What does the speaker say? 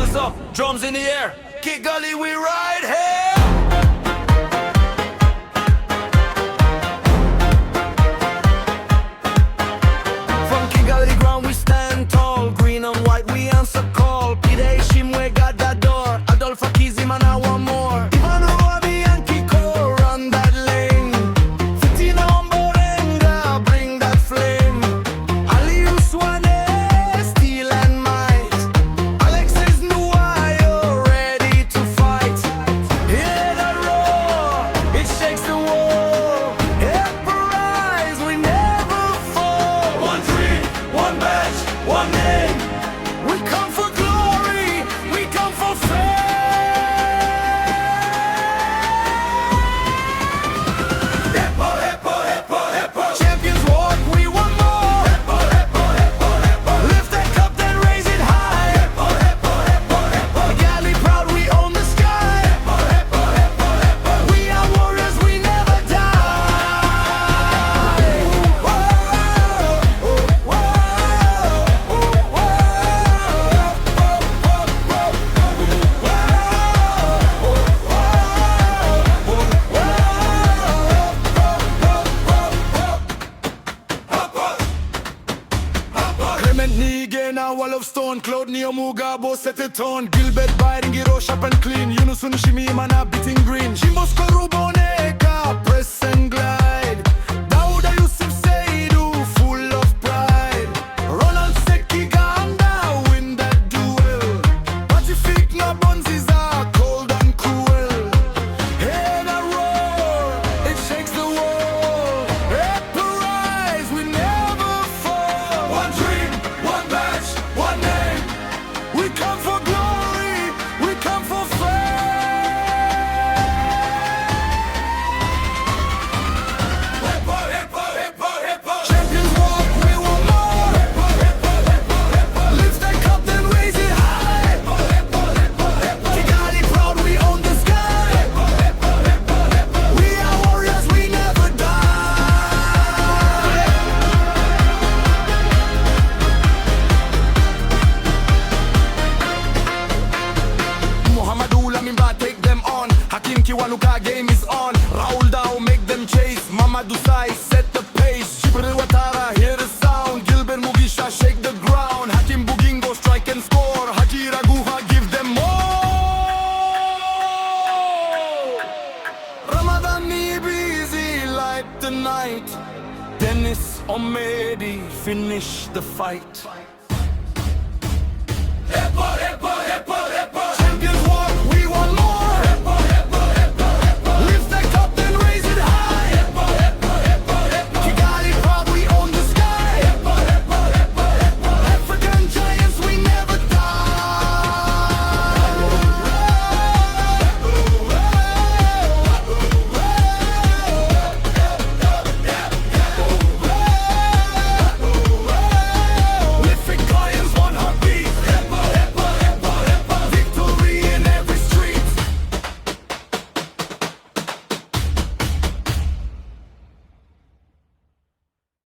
shoulders up, drums in the air. Kigali, we ride here. From Kigali ground we stand tall, green and white we answer call. Pide Shimwe got that door, Adolfa Kizima now one more. Ivan Robi and Kiko run that lane. Fitina Omborenga bring that flame. Ali Uswane steel and might. Alexis Nuayo ready to fight. Hear that roar, it shakes the wall. Emprise, we never fall. One dream, one match, one name. We come for glory, we come for fame. Hippo, hippo, hippo, hippo. Champions walk, we want more. Hippo, hippo, hippo, hippo. Lift that cup, then raise it high. Hippo, hippo, hippo, hippo. Galley proud, we own the sky. Hippo, hippo, hippo, hippo. We are warriors, we never die. Whoa, whoa, whoa, Clement Nige na wall of stone. Claude Neomugabo set a tone. Gilbert biting it all sharp and clean. Yunus Unshimi mana beating green. Jimbosko Ruboneka press and glide. Dauda Yusuf Seidu full of pride. Ronald Sekiganda win that duel. Pacific na Bonziza cold and cruel. Hear that roar, it shakes the world. Emprise, we never fall. One dream, one match, one name. We come for glory, we come for fame. Hippo, hippo, hippo, hippo. Champions walk, we want more. Hippo, hippo, hippo, hippo. Lift that cup, then raise it high. Hippo, hippo, hippo, hippo. Kigali proud, we own the sky. Hippo, hippo, hippo, hippo. We are warriors, we never die. Muhammadu Lamimba take them on. Hakim Kiwanuka game is on. Raul Dao make them chase. Mamadou Sai set the pace. Jibril Watara hear the sound. Gilbert Mugisha shake the ground. Hakim Bugingo strike and score. Haji Raguha give them more. Ramadan Nibizi light the night. Dennis Omedi finish the fight.